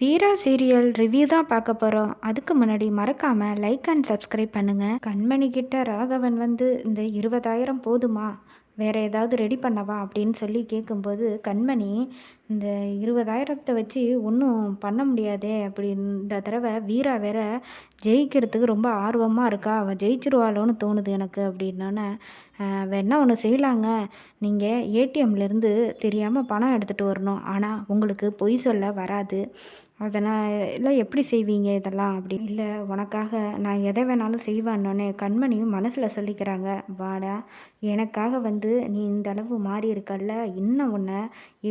வீரா serial review தான் பார்க்க போகிறோம். அதுக்கு முன்னாடி மறக்காமல் லைக் அண்ட் சப்ஸ்கிரைப் பண்ணுங்கள். கண்மணி கிட்ட ராகவன் வந்து இந்த 20,000 போதுமா, வேறு ஏதாவது ரெடி பண்ணவா அப்படின்னு சொல்லி கேட்கும்போது, கண்மணி இந்த 20,000 வச்சு ஒன்றும் பண்ண முடியாதே அப்படின்னு இந்த தடவை வீரா வேற ஜெயிக்கிறதுக்கு ரொம்ப ஆர்வமாக இருக்கா, அவள் ஜெயிச்சிருவாளோன்னு தோணுது எனக்கு அப்படின்னோன்னே, வேணா ஒன்று செய்யலாங்க, நீங்கள் ஏடிஎம்லேருந்து தெரியாமல் பணம் எடுத்துகிட்டு வரணும், ஆனால் உங்களுக்கு பொய் சொல்ல வராது, அதனால் எல்லாம் எப்படி செய்வீங்க இதெல்லாம் அப்படி இல்லை, உனக்காக நான் எதை வேணாலும் செய்வேன்னொன்னே கண்மணியும் மனசில் சொல்லிக்கிறாங்க, வாடா எனக்காக வந்து நீ இந்த அளவு மாறி இருக்கல்ல, இன்னும் உன்னை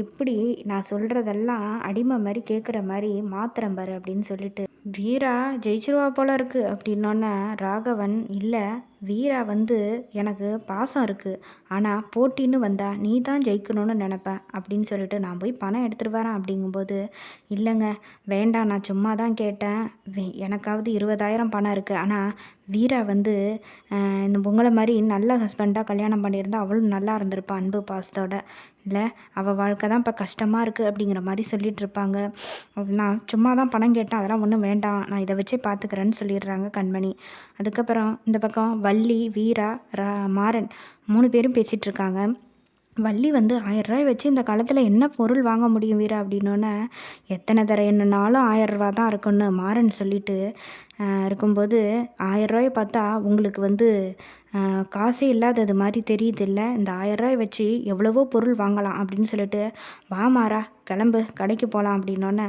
எப்படி நான் சொல்கிறதெல்லாம் அடிமை மாதிரி கேட்குற மாதிரி மாத்திரம் பாரு அப்படின்னு சொல்லிட்டு வீரா ஜெயிச்சிருவா போல இருக்கு அப்படின்னோன்னே ராகவன், இல்லை வீரா வந்து எனக்கு பாசம் இருக்குது, ஆனால் போட்டின்னு வந்தால் நீ தான் ஜெயிக்கணும்னு நினப்பேன் அப்படின்னு சொல்லிட்டு நான் போய் பணம் எடுத்துகிட்டு வரேன் அப்படிங்கும்போது, இல்லைங்க வேண்டாம், நான் சும்மா தான் கேட்டேன், எனக்காவது 20,000 பணம் இருக்குது, ஆனால் வீரா வந்து இந்த உங்களை மாதிரி நல்ல ஹஸ்பண்டாக கல்யாணம் பண்ணியிருந்தா அவளும் நல்லா இருந்திருப்பாள் அன்பு பாசத்தோட, இல்லை அவள் வாழ்க்கை தான் இப்போ கஷ்டமாக இருக்குது அப்படிங்கிற மாதிரி சொல்லிகிட்டு இருப்பாங்க. நான் சும்மா தான் பணம் கேட்டேன், அதெல்லாம் ஒன்றும் வேண்டாம், நான் இதை வச்சே பார்த்துக்கிறேன்னு சொல்லிடுறாங்க கண்மணி. அதுக்கப்புறம் இந்த பக்கம் வள்ளி, வீரா, மாறன் 3 பேரும் பேசிகிட்டு இருக்காங்க. வள்ளி வந்து 1000 வச்சு இந்த காலத்தில் என்ன பொருள் வாங்க முடியும் வீரா அப்படின்னோன்னே, எத்தனை தர என்னன்னாலும் 1000 தான் இருக்குன்னு மாறன் சொல்லிட்டு இருக்கும்போது, 1000 பார்த்தா உங்களுக்கு வந்து காசே இல்லாதது மாதிரி தெரியுதில்ல, இந்த 1000 வச்சு எவ்வளவோ பொருள் வாங்கலாம் அப்படின்னு சொல்லிட்டு, வா மாறா கிளம்பு கடைக்கு போகலாம் அப்படின்னோன்னே,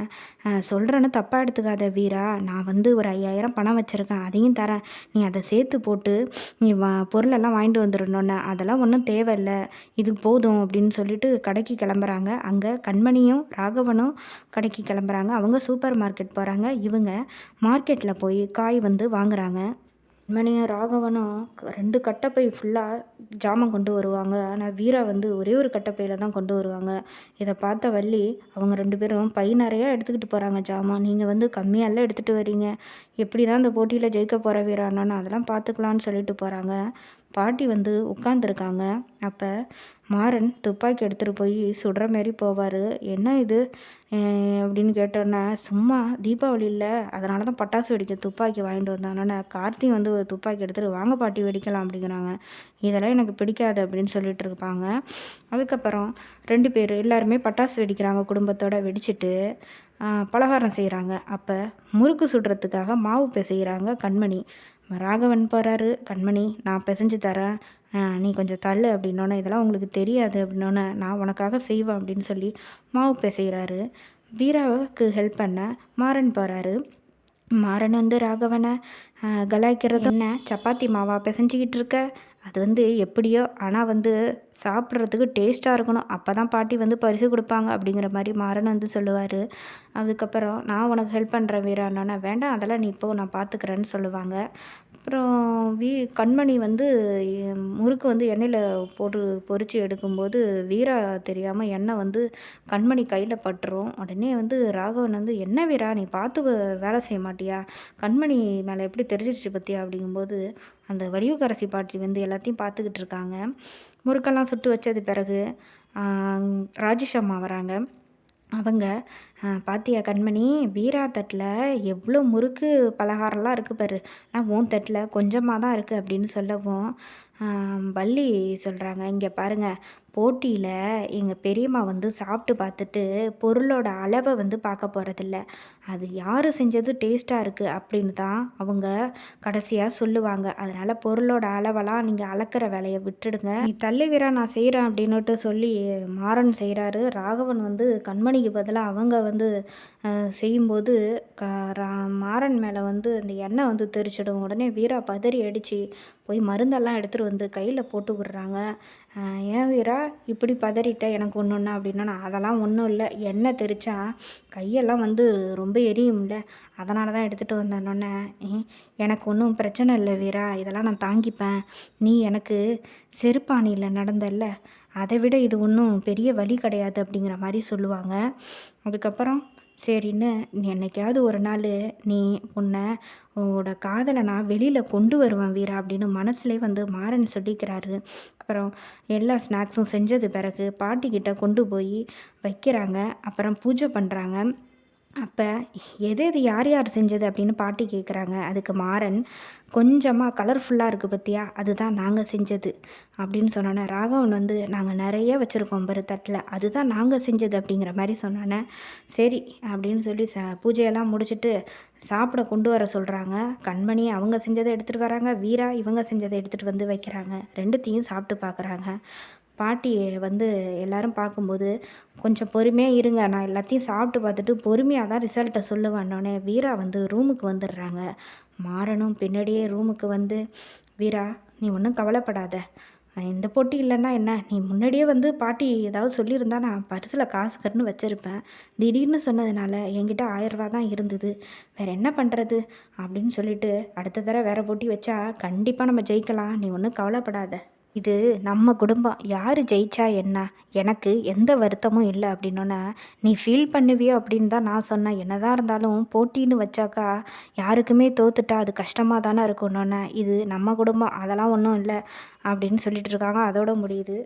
சொல்கிறேன்னு தப்பாக எடுத்துக்காத வீரா, நான் வந்து ஒரு 5,000 பணம் வச்சுருக்கேன், அதையும் தரேன், நீ அதை சேர்த்து போட்டு நீ பொருளெல்லாம் வாங்கிட்டு வந்துடணுன்னே, அதெல்லாம் ஒன்றும் தேவையில்லை, இது போதும் அப்படின்னு சொல்லிட்டு கடைக்கு கிளம்புறாங்க. அங்கே கண்மணியும் ராகவனும் கடைக்கு கிளம்புறாங்க. அவங்க சூப்பர் மார்க்கெட் போகிறாங்க, இவங்க மார்க்கெட்டில் போய் காய் வந்து வாங்குறாங்க. கண்மணியும் ராகவனும் 2 கட்டப்பை ஃபுல்லாக ஜாமான் கொண்டு வருவாங்க, ஆனால் வீரா வந்து ஒரே ஒரு கட்டப்பையில் தான் கொண்டு வருவாங்க. இதை பார்த்த வள்ளி, அவங்க 2 பேரும் பை நிறையா எடுத்துக்கிட்டு போகிறாங்க ஜாமான், நீங்கள் வந்து கம்மியாலாம் எடுத்துகிட்டு வரீங்க, எப்படி தான் இந்த போட்டியில் ஜெயிக்க போகிற வீரான்னு அதெல்லாம் பார்த்துக்கலான்னு சொல்லிட்டு போகிறாங்க. பாட்டி வந்து உட்காந்துருக்காங்க. அப்போ மாறன் துப்பாக்கி எடுத்துகிட்டு போய் சுடுற மாரி போவார். என்ன இது அப்படின்னு கேட்டோன்னே, சும்மா தீபாவளி இல்லை அதனால தான் பட்டாசு வெடிக்க துப்பாக்கி வாங்கிட்டு வந்தானோன்னே, கார்த்தி வந்து ஒரு துப்பாக்கி எடுத்துகிட்டு வாங்க பாட்டி வெடிக்கலாம் அப்படிங்கிறாங்க. இதெல்லாம் எனக்கு பிடிக்காது அப்படின்னு சொல்லிட்டு இருப்பாங்க. அதுக்கப்புறம் 2 பேர் எல்லாருமே பட்டாசு வெடிக்கிறாங்க, குடும்பத்தோடு வெடிச்சிட்டு பலகாரம் செய்கிறாங்க. அப்போ முறுக்கு சுடுறதுக்காக மாவு பிசைகிறாங்க கண்மணி. ராகவன் போகிறாரு, கண்மணி நான் பிசைஞ்சு தரேன், நீ கொஞ்சம் தள்ளு அப்படின்னோன்னே, இதெல்லாம் உங்களுக்கு தெரியாது அப்படின்னோன்னே, நான் உனக்காக செய்வேன் அப்படின்னு சொல்லி மாவு பிசைகிறாரு. வீராவுக்கு ஹெல்ப் பண்ண மாறன் போகிறாரு. மாறன் வந்து ராகவனை கலாய்க்கிறது, என்ன சப்பாத்தி மாவா பிசைஞ்சிக்கிட்டு இருக்க, அது வந்து எப்படியோ ஆனால் வந்து சாப்பிட்றதுக்கு டேஸ்ட்டாக இருக்கணும், அப்போ தான் பாட்டி வந்து பரிசு கொடுப்பாங்க அப்படிங்கிற மாதிரி மாறன் வந்து சொல்லுவார். அதுக்கப்புறம் நான் உனக்கு ஹெல்ப் பண்ணுறேன் வீரானோன்னே, வேண்டாம் அதெல்லாம் நீ இப்போ நான் பார்த்துக்கிறேன்னு சொல்லுவாங்க. அப்புறம் கண்மணி வந்து முறுக்கு வந்து எண்ணெயில் போட்டு பொரித்து எடுக்கும்போது வீரா தெரியாமல் எண்ணெய் வந்து கண்மணி கையில் பட்டுரும். உடனே வந்து ராகவன் வந்து, என்ன வீரா நீ பார்த்து வேலை செய்ய மாட்டியா, கண்மணி மேலே எப்படி தெரிஞ்சிருச்சு பற்றியா அப்படிங்கும்போது, அந்த வடிவுக்கரசி பாட்டி வந்து எல்லாத்தையும் பார்த்துக்கிட்டு இருக்காங்க. முறுக்கெல்லாம் சுட்டு வச்சது பிறகு ராஜேஷ் அம்மா வராங்க. அவங்க, பாத்தியா கண்மணி, வீரா தட்டில் எவ்வளோ முறுக்கு பலகாரம்லாம் இருக்குது பாரு, ஆனால் உன் தட்டில் கொஞ்சமாக தான் இருக்குது அப்படின்னு சொல்லவும், வள்ளி சொல்கிறாங்க, இங்கே பாருங்கள், போட்டியில் எங்கள் பெரியம்மா வந்து சாப்பிட்டு பார்த்துட்டு பொருளோட அளவை வந்து பார்க்க போகிறதில்ல, அது யார் செஞ்சது டேஸ்ட்டாக இருக்குது அப்படின்னு தான் அவங்க கடைசியாக சொல்லுவாங்க, அதனால் பொருளோட அளவெல்லாம் நீங்கள் அளக்கிற வேலையை விட்டுடுங்க, நீ தள்ளி வீரா நான் செய்கிறேன் அப்படின்னுட்டு சொல்லி மாறன் செய்கிறாரு. ராகவன் வந்து கண்மணிக்கு பதிலாக அவங்க வந்து செய்யும்போது மாறன் மேலே வந்து அந்த எண்ணெய் வந்து தெரிச்சிடும். உடனே வீரா பதறி அடித்து போய் மருந்தெல்லாம் எடுத்துகிட்டு வந்து கையில் போட்டு விடுறாங்க. ஏன் வீரா இப்படி பதறிட்ட, எனக்கு ஒன்றுன்னா அப்படின்னா, அதெல்லாம் ஒன்றும் இல்லை, எண்ணெய் தெரிச்சா கையெல்லாம் வந்து ரொம்ப எரியும்ல, அதனால தான் எடுத்துகிட்டு வந்தேன்னொன்னே, எனக்கு ஒன்றும் பிரச்சனை இல்லை வீரா, இதெல்லாம் நான் தாங்கிப்பேன், நீ எனக்கு செருப்பாணியில் நடந்தல்ல, அதை விட இது ஒன்றும் பெரிய வலி கிடையாது அப்படிங்கிற மாதிரி சொல்லுவாங்க. அதுக்கப்புறம் சரின்னு, நீ என்னைக்காவது ஒரு நாள் நீ உன்னோட காதலை நான் வெளியில் கொண்டு வருவேன் வீரா அப்படின்னு மனசுலேயே வந்து மாறன் சொல்லிக்கிறாரு. அப்புறம் எல்லா ஸ்நாக்ஸும் செஞ்சது பிறகு பாட்டிக்கிட்ட கொண்டு போய் வைக்கிறாங்க. அப்புறம் பூஜை பண்ணுறாங்க. அப்போ எது எது யார் யார் செஞ்சது அப்படின்னு பாட்டி கேட்குறாங்க. அதுக்கு மாறன், கொஞ்சமாக கலர்ஃபுல்லாக இருக்குது பார்த்தியா, அதுதான் நாங்கள் செஞ்சது அப்படின்னு சொன்னோன்னே, ராகவன் வந்து நாங்கள் நிறைய வச்சுருக்கோம் பாரு தட்டில், அதுதான் நாங்கள் செஞ்சது அப்படிங்கிற மாதிரி சொன்னோன்னே, சரி அப்படின்னு சொல்லி பூஜையெல்லாம் முடிச்சுட்டு சாப்பிட கொண்டு வர சொல்கிறாங்க. கண்மணி அவங்க செஞ்சதை எடுத்துகிட்டு வராங்க, வீரா இவங்க செஞ்சதை எடுத்துகிட்டு வந்து வைக்கிறாங்க. ரெண்டுத்தையும் சாப்பிட்டு பார்க்குறாங்க. பாட்டி வந்து எல்லாரும் பார்க்கும்போது, கொஞ்சம் பொறுமையாக இருங்க, நான் எல்லாத்தையும் சாப்பிட்டு பார்த்துட்டு பொறுமையாக தான் ரிசல்ட்டை சொல்லுவேன்னோடனே வீரா வந்து ரூமுக்கு வந்துடுறாங்க. மாறனும் பின்னாடியே ரூமுக்கு வந்து, வீரா நீ ஒன்றும் கவலைப்படாத, இந்த போட்டி இல்லைன்னா என்ன, நீ முன்னாடியே வந்து பாட்டி ஏதாவது சொல்லியிருந்தா நான் பரிசில் காசு கட்டுன்னு வச்சுருப்பேன், திடீர்னு சொன்னதுனால என்கிட்ட 1000 தான் இருந்தது, வேறு என்ன பண்ணுறது அப்படின்னு சொல்லிட்டு, அடுத்த தடவை வேறு போட்டி வச்சா கண்டிப்பாக நம்ம ஜெயிக்கலாம், நீ ஒன்றும் கவலைப்படாத, இது நம்ம குடும்பம், யார் ஜெயிச்சா என்ன, எனக்கு எந்த வருத்தமும் இல்லை அப்படின்னோன்னே, நீ ஃபீல் பண்ணுவியோ அப்படின்னு தான் நான் சொன்னேன், என்னதான் இருந்தாலும் போட்டின்னு வச்சாக்கா யாருக்குமே தோத்துட்டா அது கஷ்டமாக தானே இருக்குன்னொன்னே, இது நம்ம குடும்பம் அதெல்லாம் ஒன்றும் இல்லை அப்படின்னு சொல்லிட்டு இருக்காங்க. அதோட முடியுது.